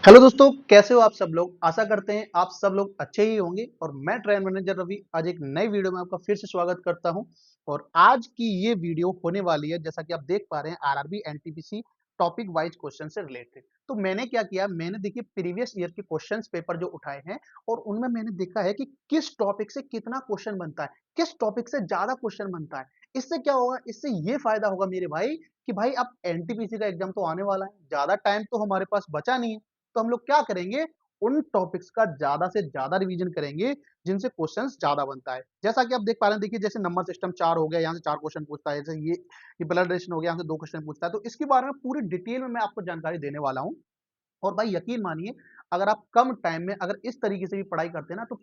Hello दोस्तों, कैसे हो आप सब लोग? आशा करते हैं आप सब लोग अच्छे ही होंगे और मैं ट्रेन मैनेजर रवि आज एक नई वीडियो में आपका फिर से स्वागत करता हूं। और आज की ये वीडियो होने वाली है, जैसा कि आप देख पा रहे हैं, RRB NTPC topic wise question से रिलेटेड। तो मैंने क्या किया, मैंने देखिए प्रीवियस ईयर के क्वेश्चंस पेपर जो उठाए हैं और उनमें मैंने देखा है कि किस टॉपिक से कितना क्वेश्चन बनता है, किस टॉपिक से ज्यादा क्वेश्चन बनता है। इससे क्या होगा, इससे ये फायदा होगा मेरे भाई कि भाई अब एनटीपीसी का एग्जाम तो आने वाला है, ज्यादा टाइम तो हमारे पास बचा नहीं है। तो हम लोग क्या करेंगे, उन टॉपिक्स का ज्यादा से ज्यादा रिवीजन करेंगे जिनसे क्वेश्चंस ज्यादा बनता है। जैसा कि आप देख पा रहे हैं, देखिए जैसे नंबर सिस्टम 4 हो गया, यहाँ से 4 क्वेश्चन पूछता है। जैसे ये ब्लड रिलेशन हो गया, यहाँ से 2 क्वेश्चन पूछता है। तो इसके बारे में पूरी डिटेल में मैं आपको जानकारी देने वाला हूँ। और भाई यकीन मानिए, अगर आप कम टाइम में अगर इस तरीके से भी पढ़ाई करते हैं ना, तो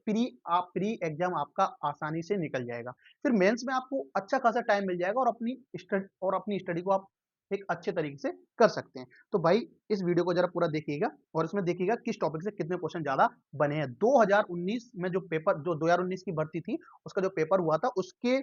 प्री एग्जाम आपका आसानी से निकल जाएगा। फिर मेंस में आपको अच्छा खासा टाइम मिल जाएगा और अपनी स्टडी को आप एक अच्छे तरीके से कर सकते हैं। तो भाई इस वीडियो को जरा पूरा देखिएगा और इसमें देखिएगा किस टॉपिक से कितने क्वेश्चन ज्यादा बने हैं। 2019 में जो 2019 की भर्ती थी, उसका जो पेपर हुआ था, उसके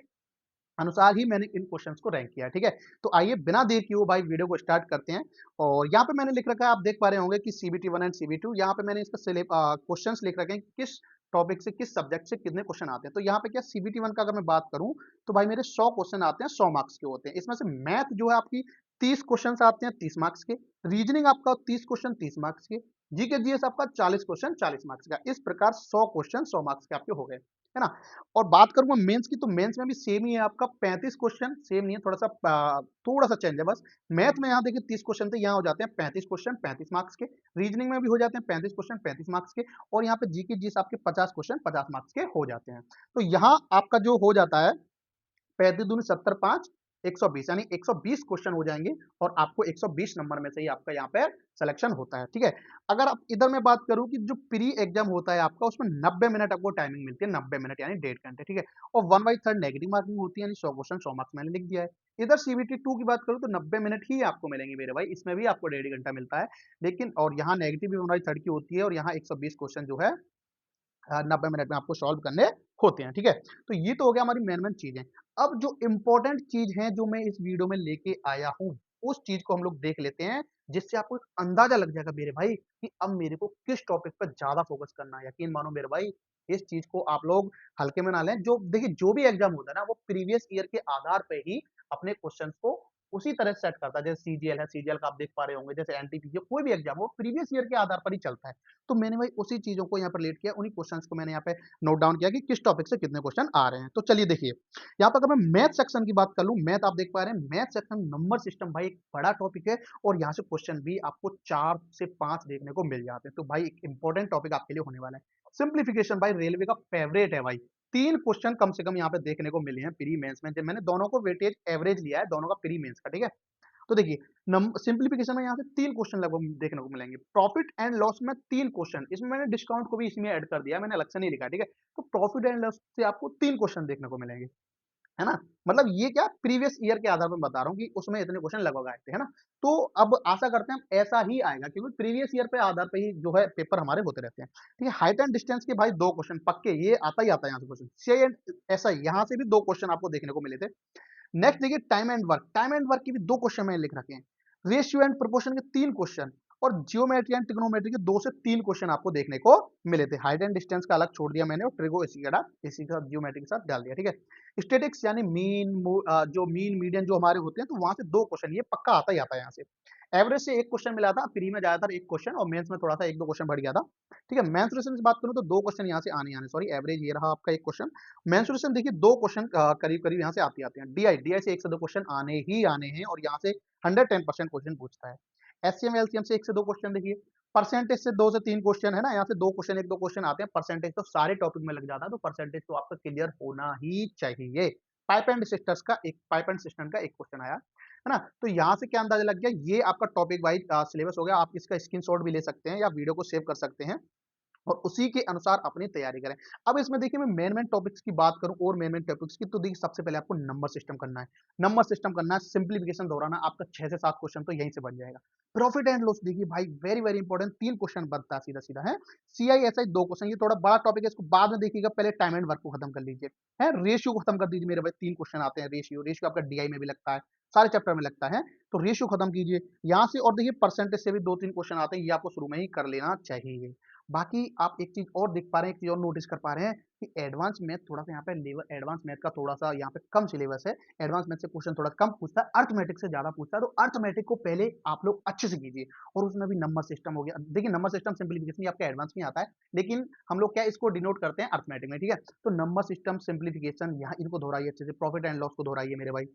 अनुसार ही मैंने इन क्वेश्चंस को रैंक किया है, ठीक है? तो आइए बिना देर किए हुए भाई वीडियो को स्टार्ट करते हैं। और यहाँ पे मैंने लिख रखा है, आप देख पा रहे होंगे कि सीबीटी 1 एंड सीबीटी 2। यहाँ पे मैंने इसका क्वेश्चंस लिख रखे हैं कि किस टॉपिक से, किस सब्जेक्ट से कितने क्वेश्चन आते हैं। तो यहाँ पे क्या सीबीटी 1 का अगर मैं बात करूं, तो भाई मेरे 100 क्वेश्चन आते हैं, 100 मार्क्स के होते हैं। इसमें से मैथ जो है आपकी 30 क्वेश्चन आते हैं 30 मार्क्स के, रीजनिंग आपका 30 क्वेश्चन 30 मार्क्स के, जीके जीएस आपका 40 क्वेश्चन 40 मार्क्स का। इस प्रकार 100 क्वेश्चन 100 मार्क्स के आपके हो गए, है ना? और बात करूंगा मेंस की, तो मेंस में भी सेम ही है आपका 35 क्वेश्चन, सेम नहीं है, थोड़ा सा चेंज है बस। मैथ में यहाँ देखिए 30 क्वेश्चन थे, यहाँ हो जाते हैं 35 क्वेश्चन 35 मार्क्स के। रीजनिंग में भी हो जाते हैं 35 क्वेश्चन 35 मार्क्स के। और यहाँ पे जीके जीएस आपके 50 क्वेश्चन 50 मार्क्स के हो जाते हैं। तो यहाँ आपका जो हो जाता है 35 दूनी 70 5 120, यानी 120 क्वेश्चन हो जाएंगे और आपको 120 नंबर में से ही आपका यहाँ पे सिलेक्शन होता है, ठीक है? अगर आप इधर मैं बात करूं कि जो प्री एग्जाम होता है आपका, उसमें 90 मिनट आपको टाइमिंग मिलती है, 90 मिनट यानी 1.5 घंटे, ठीक है? और 1/3 नेगेटिव मार्किंग होती है, यानी 100 क्वेश्चन 100 मार्क्स मैंने लिख दिया है। इधर सीबीटी 2 की बात करूं तो 90 मिनट ही आपको मिलेंगे मेरे भाई, इसमें भी आपको 1.5 घंटा मिलता है। लेकिन और यहाँ नेगेटिव भी 1/3 की होती है और यहाँ 120 क्वेश्चन जो है 90 मिनट में आपको सॉल्व करने होते हैं, ठीक है? तो ये तो हो गया हमारी मेन मेन चीजें। अब जो इंपॉर्टेंट चीज है जो मैं इस वीडियो में लेके आया हूँ, उस चीज को हम लोग देख लेते हैं, जिससे आपको एक अंदाजा लग जाएगा मेरे भाई कि अब मेरे को किस टॉपिक पर ज्यादा फोकस करना है। यकीन मानो मेरे भाई, इस चीज को आप लोग हल्के में ना लें। जो देखिए, जो भी एग्जाम होता है ना, वो प्रीवियस ईयर के आधार पे ही अपने क्वेश्चंस को उसी तरह सेट करता है। जैसे सीजीएल है, सीजीएल का आप देख पा रहे होंगे, जैसे एनटीपीसी, कोई भी एग्जाम हो प्रीवियस ईयर के आधार पर ही चलता है। तो मैंने भाई उसी चीजों को यहाँ पर लेट किया, उन्हीं क्वेश्चंस को मैंने यहाँ पे नोट डाउन किया कि किस टॉपिक से कितने क्वेश्चन आ रहे हैं। तो चलिए देखिए, यहाँ पर अगर मैं मैथ सेक्शन की बात कर लूं, मैथ आप देख पा रहे हैं, मैथ सेक्शन नंबर सिस्टम भाई एक बड़ा टॉपिक है और यहाँ से क्वेश्चन भी आपको 4 से 5 देखने को मिल जाते हैं। तो भाई एक इंपॉर्टेंट टॉपिक आपके लिए होने वाला है। सिंप्लीफिकेशन भाई रेलवे का फेवरेट है भाई। 3 क्वेश्चन कम से कम यहाँ पे देखने को मिले हैं प्री मेंस में, जब मैंने दोनों को वेटेज एवरेज लिया है, दोनों का प्री मेंस का, ठीक है? तो देखिए, सिंप्लीफिकेशन में यहाँ से 3 क्वेश्चन लगभग देखने को मिलेंगे। प्रॉफिट एंड लॉस में 3 क्वेश्चन, इसमें मैंने डिस्काउंट को भी इसमें ऐड कर दिया, मैंने अलग से नहीं लिखा, ठीक है? तो प्रॉफिट एंड लॉस से आपको 3 क्वेश्चन देखने को मिलेंगे, है ना? मतलब ये क्या, प्रीवियस ईयर के आधार पर बता रहा हूँ कि उसमें इतने क्वेश्चन लगभग आए थे, है ना? तो अब आशा करते हैं ऐसा ही आएगा, क्योंकि प्रीवियस ईयर पे आधार पे ही जो है पेपर हमारे होते रहते हैं, ठीक है? हाइट एंड डिस्टेंस के भाई 2 क्वेश्चन पक्के, ये आता ही आता है यहाँ से क्वेश्चन। सी एंड ऐसा ही यहाँ से भी 2 क्वेश्चन आपको देखने को मिले थे। नेक्स्ट देखिए, time and work, time and work की भी 2 क्वेश्चन मैंने लिख रखे हैं। रेशियो एंड प्रोपोर्शन के 3 क्वेश्चन और जियोमेट्री एंड ट्रिग्नोमेट्री के 2 से 3 क्वेश्चन आपको देखने को मिले थे। हाइट एंड डिस्टेंस का अलग छोड़ दिया मैंने और ट्रिगो इसी के साथ जियोमेट्री के साथ डाल दिया, ठीक है? स्टैटिक्स यानी जो मीन मीडियन जो हमारे होते हैं, तो वहां से 2 क्वेश्चन, ये पक्का आता ही आता है यहाँ से। एवरेज से 1 क्वेश्चन मिला था, प्री में ज्यादातर 1 क्वेश्चन और मेंस में थोड़ा सा 1-2 क्वेश्चन बढ़ गया था, ठीक है? मेंसुरेशन की बात करूं तो 2 क्वेश्चन यहाँ से आने सॉरी, एवरेज ये रहा आपका 1 क्वेश्चन। मेंसुरेशन देखिए 2 क्वेश्चन करीब करीब यहाँ से आते आते हैं। डीआई से 1 से 2 क्वेश्चन आने ही आने हैं और यहाँ से 110% क्वेश्चन पूछता है। एससीएम एलसीएम से 1 से 2 क्वेश्चन देखिए। परसेंटेज से 2 से 3 क्वेश्चन है ना, यहाँ से 2 क्वेश्चन 1-2 क्वेश्चन आते हैं। परसेंटेज तो सारे टॉपिक में लग जाता है, तो परसेंटेज तो आपका क्लियर होना ही चाहिए। पाइप एंड सिस्टम का एक क्वेश्चन आया, है ना? तो यहाँ से क्या अंदाजा लग गया, ये आपका टॉपिक वाइज सिलेबस हो गया। आप इसका स्क्रीनशॉट भी ले सकते हैं या वीडियो को सेव कर सकते हैं और उसी के अनुसार अपनी तैयारी करें। अब इसमें देखिए मैं मेन टॉपिक्स की बात करूँ और मेन टॉपिक्स की, तो देखिए सबसे पहले आपको नंबर सिस्टम करना है। नंबर सिस्टम करना है, सिंप्लीफिकेशन दोहराना, आपका 6 से 7 क्वेश्चन तो यहीं से बन जाएगा। प्रॉफिट एंड लॉस देखिए भाई वेरी इंपॉर्टेंट, 3 क्वेश्चन बनता है सीधा-सीधा है। सीआईएसआई 2 क्वेश्चन, ये थोड़ा बड़ा टॉपिक है, इसको बाद में देखिएगा, पहले टाइम एंड वर्क को खत्म कर लीजिए। है रेशियो को खत्म कर दीजिए मेरे भाई, 3 क्वेश्चन आते हैं रेशियो, रेशियो आपका डीआई में भी लगता है, सारे चैप्टर में लगता है, तो रेशियो खत्म कीजिए यहाँ से। और देखिए परसेंटेज से भी 2-3 क्वेश्चन आते हैं, ये आपको शुरू में ही कर लेना चाहिए। बाकी आप एक चीज और देख पा रहे हैं, एक चीज और नोटिस कर पा रहे हैं कि एडवांस मैथ थोड़ा सा यहाँ पे लेवल, एडवांस मैथ का थोड़ा सा यहाँ पे कम सिलेबस है। एडवांस मैथ से क्वेश्चन थोड़ा कम पूछता है, अर्थमेटिक से ज्यादा पूछता है, तो अर्थमेटिक को पहले आप लोग अच्छे से कीजिए। और उसमें भी नंबर सिस्टम हो गया, देखिए नंबर सिस्टम सिंप्लीफिकेशन आपका एडवांस में आता है, लेकिन हम लोग क्या इसको डिनोट करते हैं अर्थमेटिक में, ठीक है। तो नंबर सिस्टम सिंप्लीफिकेशन यहाँ इनको दोहराइए अच्छे से, प्रॉफिट एंड लॉस को दोहराइए मेरे भाई,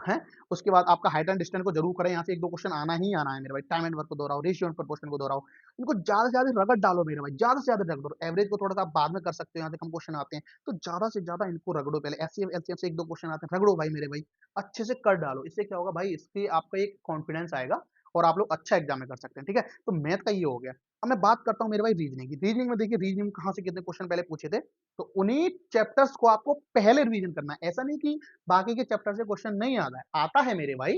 हैं? उसके बाद आपका हाइट एंड डिस्टेंस को जरूर करें, यहाँ से 1-2 क्वेश्चन आना ही आना है मेरे भाई। टाइम एंड वर्क को दोहराओ, रेशियो एंड प्रोपोर्शन को दोहराओ, इनको ज्यादा से ज्यादा रगड़ डालो मेरे भाई, ज्यादा से ज्यादा रगड़ो। एवरेज को थोड़ा सा आप बाद में कर सकते हो, यहाँ से कम क्वेश्चन आते हैं, तो ज्यादा से ज्यादा इनको रगड़ो पहले। एचसीएफ एलसीएम से 1-2 क्वेश्चन आते हैं, रगड़ो भाई मेरे भाई, अच्छे से कर डालो। इससे क्या होगा भाई, इससे आपका एक कॉन्फिडेंस आएगा और आप लोग अच्छा एग्जाम में कर सकते हैं, ठीक है। तो मैथ का ये हो गया। अब मैं बात करता हूँ मेरे भाई रीजनिंग की। रीजनिंग में देखिए, रीजनिंग कहाँ से कितने क्वेश्चन पहले पूछे थे, तो उन्हीं चैप्टर्स को आपको पहले रिवीजन करना है। ऐसा नहीं कि बाकी के चैप्टर से क्वेश्चन नहीं आता है, आता है मेरे भाई,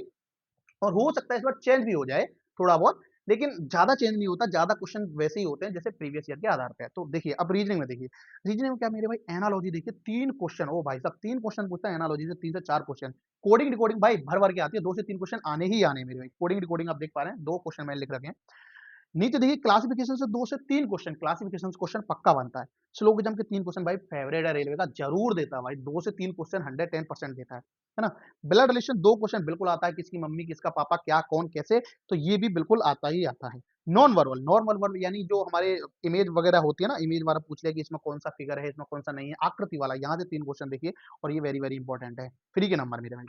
और हो सकता है इस बार चेंज भी हो जाए थोड़ा बहुत, लेकिन ज्यादा चेंज नहीं होता, ज्यादा क्वेश्चन वैसे ही होते हैं जैसे प्रीवियस ईयर के आधार पे है। तो देखिए अब रीजनिंग में देखिए, रीजनिंग में क्या मेरे भाई, एनालॉजी देखिए 3 क्वेश्चन, ओ भाई साहब 3 क्वेश्चन पूछता है एनालॉजी से, 3 से 4 क्वेश्चन। कोडिंग डिकोडिंग भाई भर भर के आती है, 2 से 3 क्वेश्चन आने ही आने हैं मेरे भाई। कोडिंग डिकोडिंग आप देख पा रहे हैं, 2 क्वेश्चन मैंने लिख रखे हैं। नीचे देखिए क्लासिफिकेशन से 2 से 3 क्वेश्चन, क्लासिफिकेशन क्वेश्चन पक्का बनता है। स्लोगिज्म के 3 क्वेश्चन भाई फेवरेट है रेलवे का, जरूर देता है भाई, 2 से 3 क्वेश्चन 110% देता है ना। ब्लड रिलेशन 2 क्वेश्चन बिल्कुल आता है, किसकी मम्मी किसका पापा, क्या कौन कैसे, तो ये भी बिल्कुल आता ही आता है। नॉन वर्बल, नॉन वर्बल यानी जो हमारे इमेज वगैरह होती है ना, इमेज वाला पूछ लिया कि इसमें कौन सा फिगर है, इसमें कौन सा नहीं है, आकृति वाला, यहाँ से 3 क्वेश्चन देखिए, और ये वेरी इंपॉर्टेंट है, फ्री के नंबर मेरे भाई।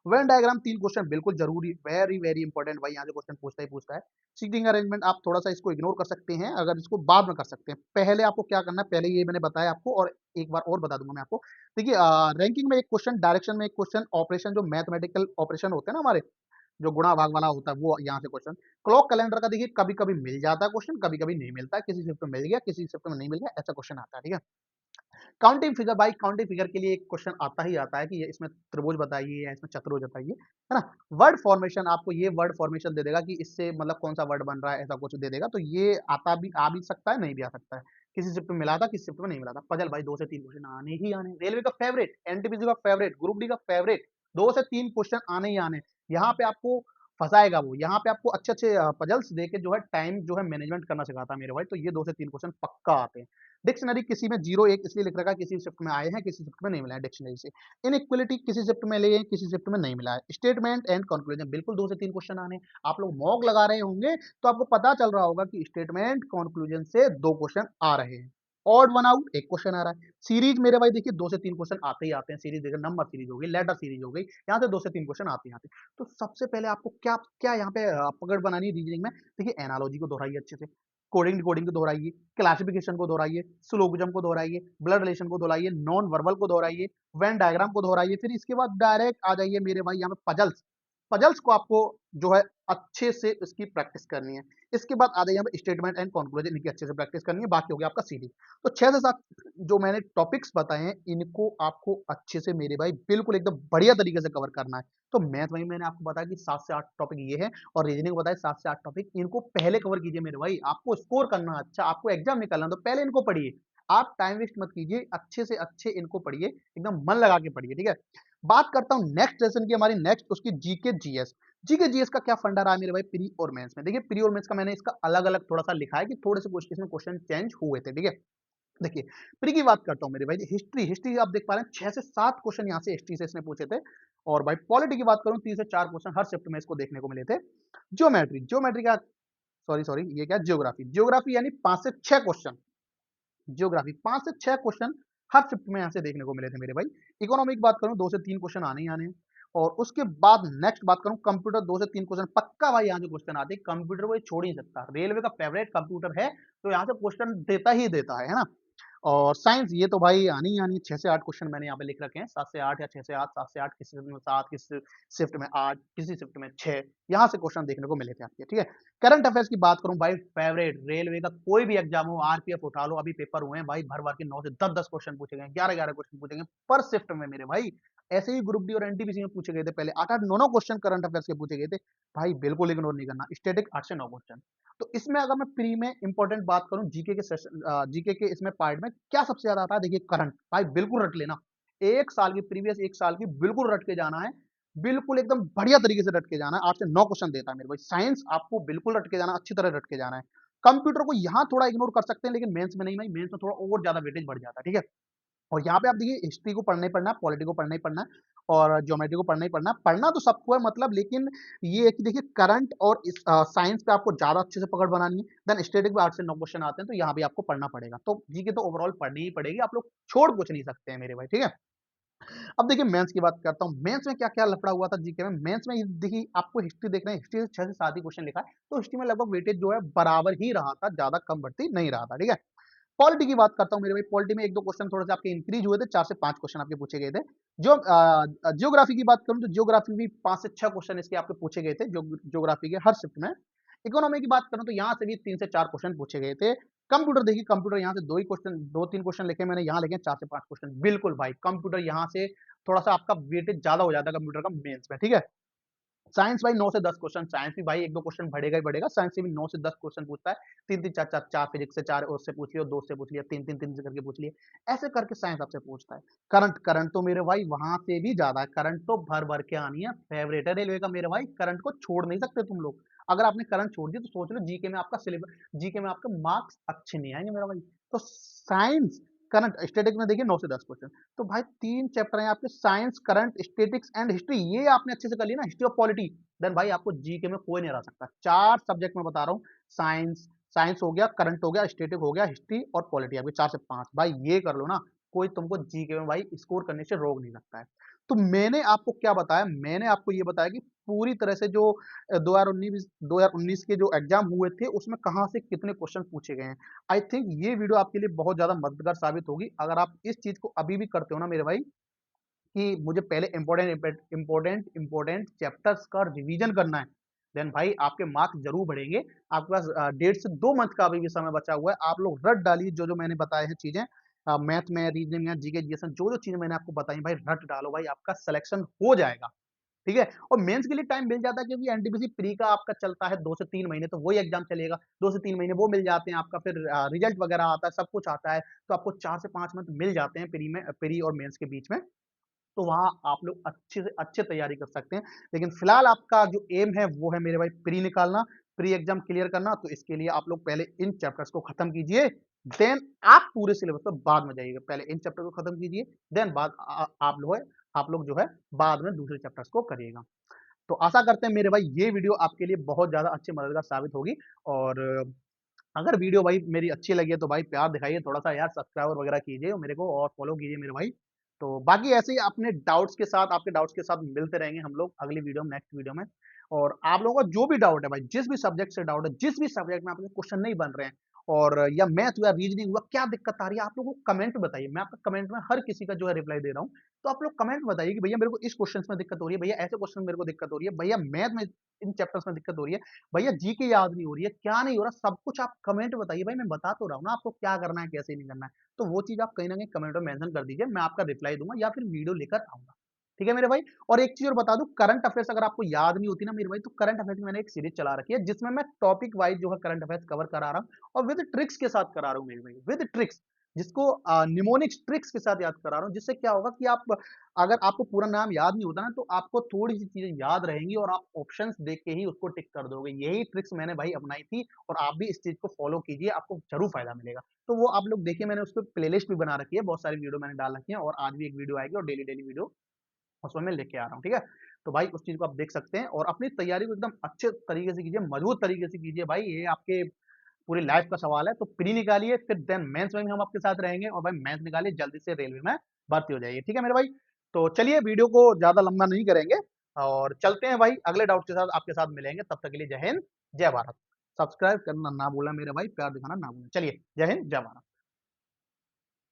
वेन डायग्राम 3 क्वेश्चन बिल्कुल जरूरी, वेरी इंपॉर्टेंट भाई, यहाँ से क्वेश्चन पूछता है। सीटिंग अरेंजमेंट आप थोड़ा सा इसको इग्नोर कर सकते हैं, अगर इसको बाद में कर सकते हैं। पहले आपको क्या करना है, पहले ये मैंने बताया आपको, और एक बार और बता दूंगा मैं आपको। देखिए रैंकिंग में एक क्वेश्चन, डायरेक्शन में एक क्वेश्चन, ऑपरेशन जो मैथमेटिकल ऑपरेशन होते हैं ना हमारे, जो गुणा भाग वाला होता है, वो यहाँ से क्वेश्चन। क्लॉक कैलेंडर का देखिए कभी कभी मिल जाता है क्वेश्चन, कभी कभी नहीं मिलता है, किसी शिफ्ट में मिल गया, किसी शिफ्ट में नहीं मिल गया, ऐसा क्वेश्चन आता है, ठीक है। काउंटिंग फिगर भाई, काउंटिंग फिगर के लिए एक क्वेश्चन आता ही आता है कि ये इसमें त्रिभुज बताइए या इसमें चतुर्भुज बताइए, है ना। वर्ड फॉर्मेशन, आपको ये वर्ड फॉर्मेशन दे देगा कि इससे मतलब कौन सा वर्ड बन रहा है, ऐसा कुछ दे देगा, तो ये आ भी सकता है, नहीं भी आ सकता है। किसी शिफ्ट में मिला था, किसी शिफ्ट में नहीं मिला था। पजल भाई 2 से 3 क्वेश्चन आने ही आने, रेलवे का फेवरेट, एनटीपीसी का फेवरेट, ग्रुप डी का फेवरेट, 2 से 3 क्वेश्चन आने ही आने। यहाँ पे आपको फंसाएगा वो, यहाँ पे आपको अच्छे पजल्स देके जो है टाइम जो है मैनेजमेंट करना सिखाता है मेरे भाई, तो ये 2 से 3 क्वेश्चन पक्का आते हैं। डिक्शनरी किसी में 0-1 इसलिए लिख रखा है, किसी शिफ्ट में आए हैं, किसी शिफ्ट में नहीं मिला है डिक्शनरी से। इनइक्वालिटी किसी शिफ्ट में लिए हैं, किसी शिफ्ट में नहीं मिला है। स्टेटमेंट एंड कंक्लूजन बिल्कुल 2 से 3 क्वेश्चन आने। आप लोग मॉक लगा रहे होंगे तो आपको पता चल रहा होगा कि स्टेटमेंट कंक्लूजन से 2 क्वेश्चन आ रहे हैं। ऑड वन आउट 1 क्वेश्चन आ रहा है। सीरीज मेरे भाई देखिए 2 से 3 क्वेश्चन आते ही आते हैं। सीरीज देखिए, नंबर सीरीज हो गई, लेटर सीरीज हो गई, यहाँ से 2 से 3 क्वेश्चन आते ही आते हैं। तो सबसे पहले आपको क्या क्या यहाँ पे पकड़ बनानी है रीजनिंग में, देखिए एनालॉजी को दोहराइए अच्छे से, कोडिंग डिकोडिंग को दोहराइए, क्लासिफिकेशन को दोहराइए, सिलोगिज्म को दोहराइए, ब्लड रिलेशन को दोहराइए, नॉन वर्बल को दोहराइए, वेन डायग्राम को दोहराइए। फिर इसके बाद डायरेक्ट आ जाइए मेरे भाई यहाँ पे पजल्स, पजल्स को आपको जो है अच्छे से इसकी प्रैक्टिस करनी है। इसके बाद आ जाइए यहाँ पे स्टेटमेंट एंड कंक्लूजन, इनकी अच्छे से प्रैक्टिस करनी है। बाकी हो गया आपका सीडी। तो 6 से 7 जो मैंने टॉपिक्स बताए हैं, इनको आपको अच्छे से मेरे भाई बिल्कुल एकदम बढ़िया तरीके से कवर करना है। तो मैथ वही मैंने आपको बताया कि 7 से 8 टॉपिक ये है, और रीजनिंग बताया 7 से 8 टॉपिक, इनको पहले कवर कीजिए मेरे भाई। आपको स्कोर करना है अच्छा, आपको एग्जाम निकालना, तो पहले इनको पढ़िए। आप टाइम वेस्ट मत कीजिए, अच्छे से अच्छे इनको पढ़िए, एकदम मन लगा के पढ़िए, ठीक है। बात करता हूँ नेक्स्ट सेशन की, हमारी नेक्स्ट उसकी जीके जीएस। जीके जीएस का क्या फंडा रहा है मेरे भाई प्री और मेंस में। देखिए प्री और मेंस का मैंने इसका अलग अलग थोड़ा सा लिखा है कि थोड़े से कुछ इसमें क्वेश्चन चेंज हुए थे, ठीक है। देखिए प्री की बात करता हूँ मेरे भाई, हिस्ट्री, हिस्ट्री आप देख पा रहे हैं 6 से 7 क्वेश्चन यहाँ से हिस्ट्री से इसने पूछे थे। और भाई पॉलिटी की बात करूँ, 3 से 4 क्वेश्चन हर शिफ्ट में इसको देखने को मिले थे। ज्योमेट्री, ज्योमेट्री का सॉरी सॉरी ये क्या, ज्योग्राफी, ज्योग्राफी यानी 5 से 6 क्वेश्चन, ज्योग्राफी 5 से 6 क्वेश्चन हर शिफ्ट में यहाँ से देखने को मिले थे मेरे भाई। इकोनॉमी की बात करूँ 2 से 3 क्वेश्चन आने ही आने हैं। और उसके बाद नेक्स्ट बात करूं कंप्यूटर, 2 से 3 क्वेश्चन पक्का भाई यहाँ से क्वेश्चन आते हैं। कंप्यूटर को ये छोड़ ही नहीं सकता, रेलवे का फेवरेट कंप्यूटर है, तो यहाँ से क्वेश्चन देता ही देता है ना। और साइंस ये तो भाई आनी ही आनी है, 6 से 8 क्वेश्चन मैंने यहाँ पे लिख रखे हैं, 7 से 8 या 6 से 8, 7 से 8, किसी शिफ्ट में 7, किसी शिफ्ट में 8, किसी शिफ्ट में 6, यहाँ से क्वेश्चन देखने को मिले थे आपके, ठीक है। करंट अफेयर्स की बात करूँ भाई, फेवरेट रेलवे का कोई भी एग्जाम हो, आरपीएफ उठा लो, अभी पेपर हुए हैं भाई, भर-भर के 9 से 10-10 क्वेश्चन पूछे गए, 11-11 क्वेश्चन पूछे गए पर शिफ्ट में मेरे भाई। ऐसे ही ग्रुप डी और एनटीपीसी में पूछे गए थे पहले, 8-8, 9-9 क्वेश्चन करंट अफेयर्स के पूछे गए थे। भाई बिल्कुल इग्नोर नहीं करना, स्टैटिक 8 से 9 क्वेश्चन। तो इसमें अगर मैं प्री में इंपॉर्टेंट बात करूं, जीके के सेशन, जीके के इसमें पार्ट में क्या सबसे ज्यादा आता है, देखिए करंट, भाई बिल्कुल रट लेना। एक साल की, प्रीवियस एक साल की बिल्कुल रट के जाना है, बिल्कुल एकदम बढ़िया तरीके से रट के जाना है। 8 से 9 क्वेश्चन देता है मेरे भाई। साइंस आपको बिल्कुल रट के जाना, अच्छी तरह रट के जाना है। कंप्यूटर को यहाँ थोड़ा इग्नोर कर सकते हैं, लेकिन मेंस में नहीं भाई, मेंस में थोड़ा और ज्यादा वेटेज बढ़ जाता है, ठीक है। और यहाँ पे आप देखिए, हिस्ट्री को पढ़ना ही पढ़ना है, पॉलिटी को पढ़ना ही पढ़ना है, और ज्योमेट्री को पढ़ना ही पढ़ना है। पढ़ना तो सबको है मतलब, लेकिन ये है कि देखिए करंट और इस साइंस पे आपको ज्यादा अच्छे से पकड़ बनानी है। देन स्टैटिक पे 8 से 9 क्वेश्चन आते हैं, तो यहाँ भी आपको पढ़ना पड़ेगा। तो जीके तो ओवरऑल पढ़नी ही पड़ेगी, आप लोग छोड़ कुछ नहीं सकते हैं मेरे भाई, ठीक है। अब देखिए मेंस की बात करता हूँ, मेंस में क्या क्या लफड़ा हुआ था जीके में। मेंस में देखिए आपको हिस्ट्री देखना है, हिस्ट्री से 6 से 7 ही क्वेश्चन लिखा है, तो हिस्ट्री में लगभग वेटेज जो है बराबर ही रहा था, ज्यादा कम बढ़ती नहीं रहा था, ठीक है। पॉलिटी की बात करता हूँ मेरे भाई, पॉलिटी में 1-2 क्वेश्चन थोड़े से आपके इंक्रीज हुए थे, 4 से 5 क्वेश्चन आपके पूछे गए थे। जो ज्योग्राफी की बात करूँ तो ज्योग्राफी भी 5 से 6 क्वेश्चन इसके आपके पूछे गए थे, ज्योग्राफी के हर शिफ्ट में। इकोनॉमी की बात करूँ तो यहाँ से भी 3 से 4 क्वेश्चन पूछे गए थे। कंप्यूटर देखिए, कंप्यूटर यहाँ से 2 ही क्वेश्चन, 2-3 क्वेश्चन लिखे मैंने, यहाँ लिखे 4 से 5 क्वेश्चन। बिल्कुल भाई, कंप्यूटर यहाँ से थोड़ा-सा आपका वेटेज ज़्यादा हो जाता है कंप्यूटर का मेंस में, ठीक है। साइंस भाई 9 से 10 क्वेश्चन, साइंस भी भाई 1-2 क्वेश्चन बढ़ेगा ही बढ़ेगा, साइंस से भी 9 से 10 क्वेश्चन पूछता है। 3-3, 4-4, 4 फिजिक्स से, 4 उससे पूछ लिया, 2 से पूछ लिया, 3-3, 3 से करके पूछ लिए। ऐसे करके साइंस आपसे पूछता है। करंट, करंट तो मेरे भाई वहाँ से भी ज़्यादा है, करंट तो भर-भर के आनी है, फेवरेट है रेलवे का मेरे भाई, करंट को छोड़ नहीं सकते तुम लोग। अगर आपने करंट छोड़ दिया तो सोच लो जीके में आपका सिलेबस, जीके में आपके मार्क्स अच्छे नहीं आएँगे मेरा भाई। तो साइंस, करंट, स्टैटिक में देखिए 9 से 10 क्वेश्चन। तो भाई 3 चैप्टर हैं आपके, science, current, statics and history, ये आपने अच्छे से कर लिया ना, हिस्ट्री और पॉलिटी, देन भाई आपको जीके में कोई नहीं हरा सकता। 4 सब्जेक्ट मैं बता रहा हूँ, साइंस, साइंस हो गया, करंट हो गया, स्टैटिक हो गया, हिस्ट्री और पॉलिटी, आपके 4 से 5 भाई ये कर लो ना, कोई तुमको जीके में भाई स्कोर करने से रोक नहीं सकता है। तो मैंने आपको क्या बताया, मैंने आपको ये बताया कि पूरी तरह से जो 2019 के जो एग्जाम हुए थे उसमें कहाँ से कितने क्वेश्चन पूछे गए हैं। आई थिंक ये वीडियो आपके लिए बहुत ज्यादा मददगार साबित होगी। अगर आप इस चीज को अभी भी करते हो ना मेरे भाई, कि मुझे पहले इंपॉर्टेंट चैप्टर्स का रिवीजन करना है, देन भाई आपके मार्क्स जरूर बढ़ेंगे। आपके पास 1.5 से 2 मंथ का अभी भी समय बचा हुआ है, आप लोग रट डालिए जो जो मैंने बताए हैं चीजें, मैथ में, रीजनिंग में, जीके जीएस में, जो जो चीजें मैंने आपको बताई भाई रट डालो, भाई आपका सिलेक्शन हो जाएगा, ठीक है। और मेंस के लिए टाइम मिल जाता है, क्योंकि एनटीपीसी प्री का आपका चलता है 2 से 3 महीने, तो वही एग्जाम चलेगा 2 से 3 महीने, वो मिल जाते हैं आपका, फिर रिजल्ट वगैरह आता है, सब कुछ आता है, तो आपको 4 से 5 मंथ मिल जाते हैं प्री में, प्री और मेंस के बीच में। तो वहाँ आप लोग अच्छे से अच्छे तैयारी कर सकते हैं। लेकिन फिलहाल आपका जो एम है वो है मेरे भाई प्री निकालना, प्री एग्जाम क्लियर करना। तो इसके लिए आप लोग पहले इन चैप्टर्स को खत्म कीजिए, देन आप पूरे सिलेबस पर बाद में जाइएगा। पहले इन चैप्टर को खत्म कीजिए, देन बाद आप लोग जो है बाद में दूसरे चैप्टर्स को करिएगा। तो आशा करते हैं मेरे भाई ये वीडियो आपके लिए बहुत ज्यादा अच्छी मददगार साबित होगी। और अगर वीडियो भाई मेरी अच्छी लगी है तो भाई प्यार दिखाइए थोड़ा सा यार, सब्सक्राइब वगैरह कीजिए मेरे को और फॉलो कीजिए मेरे भाई। तो बाकी ऐसे ही अपने डाउट्स के साथ, आपके डाउट्स के साथ मिलते रहेंगे हम लोग अगली वीडियो में, नेक्स्ट वीडियो में। और आप लोगों का जो भी डाउट है भाई, जिस भी सब्जेक्ट से डाउट है, जिस भी सब्जेक्ट में आपके क्वेश्चन नहीं बन रहे हैं, और या मैथ हुआ, रीजनिंग हुआ, क्या दिक्कत आ रही है आप लोगों को कमेंट में बताइए। मैं आपका कमेंट में हर किसी का जो है रिप्लाई दे रहा हूँ। तो आप लोग कमेंट में बताइए कि भैया मेरे को इस क्वेश्चन में दिक्कत हो रही है, भैया ऐसे क्वेश्चन में मेरे को दिक्कत हो रही है, भैया मैथ में इन चैप्टर्स में दिक्कत हो रही है, भैया जीके याद नहीं हो रही है, क्या नहीं हो रहा, सब कुछ आप कमेंट में बताइए। भाई मैं बता तो रहा हूँ ना आपको क्या करना है, कैसे नहीं करना है। तो वो चीज आप कहीं ना कहीं कमेंट में मेंशन कर दीजिए, मैं आपका रिप्लाई दूंगा या फिर वीडियो लेकर आऊंगा, ठीक है मेरे भाई। और एक चीज और बता दूं, करंट अफेयर्स अगर आपको याद नहीं होती ना मेरे भाई, तो करंट अफेयर्स की मैंने एक सीरीज चला रखी है, जिसमें मैं टॉपिक वाइज जो है करंट अफेयर्स कवर करा रहा हूँ, और विद ट्रिक्स के साथ करा रहा हूँ मेरे भाई, विद ट्रिक्स, जिसको निमोनिक्स ट्रिक्स के साथ याद करा रहा हूँ। जिससे क्या होगा कि आप, अगर आपको पूरा नाम याद नहीं होता ना, तो आपको थोड़ी सी चीजें याद रहेंगी और आप ऑप्शंस देख के ही उसको टिक कर दोगे। यही ट्रिक्स मैंने भाई अपनाई थी, और आप भी इस चीज को फॉलो कीजिए, आपको जरूर फायदा मिलेगा। तो वो आप लोग देखिए, मैंने उस पर प्लेलिस्ट भी बना रखी है, बहुत सारी वीडियो मैंने डाल रखी है, और आज भी एक वीडियो आएगी, और डेली डेली वीडियो उसमें मैं लेके आ रहा हूँ, ठीक है। तो भाई उस चीज को आप देख सकते हैं, और अपनी तैयारी को एकदम अच्छे तरीके से कीजिए, मजबूत तरीके से कीजिए भाई, ये आपके पूरी लाइफ का सवाल है। तो प्री निकालिए, फिर देन मेंस में भी हम आपके साथ रहेंगे, और भाई मेंस निकालिए, जल्दी से रेलवे में भर्ती हो जाइए, ठीक है मेरे भाई। तो चलिए वीडियो को ज्यादा लंबा नहीं करेंगे, और चलते हैं भाई अगले डाउट के साथ आपके साथ मिलेंगे। तब तक के लिए जय हिंद, जय भारत। सब्सक्राइब करना ना भूलना मेरे भाई, प्यार दिखाना ना भूलना। चलिए, जय हिंद, जय भारत।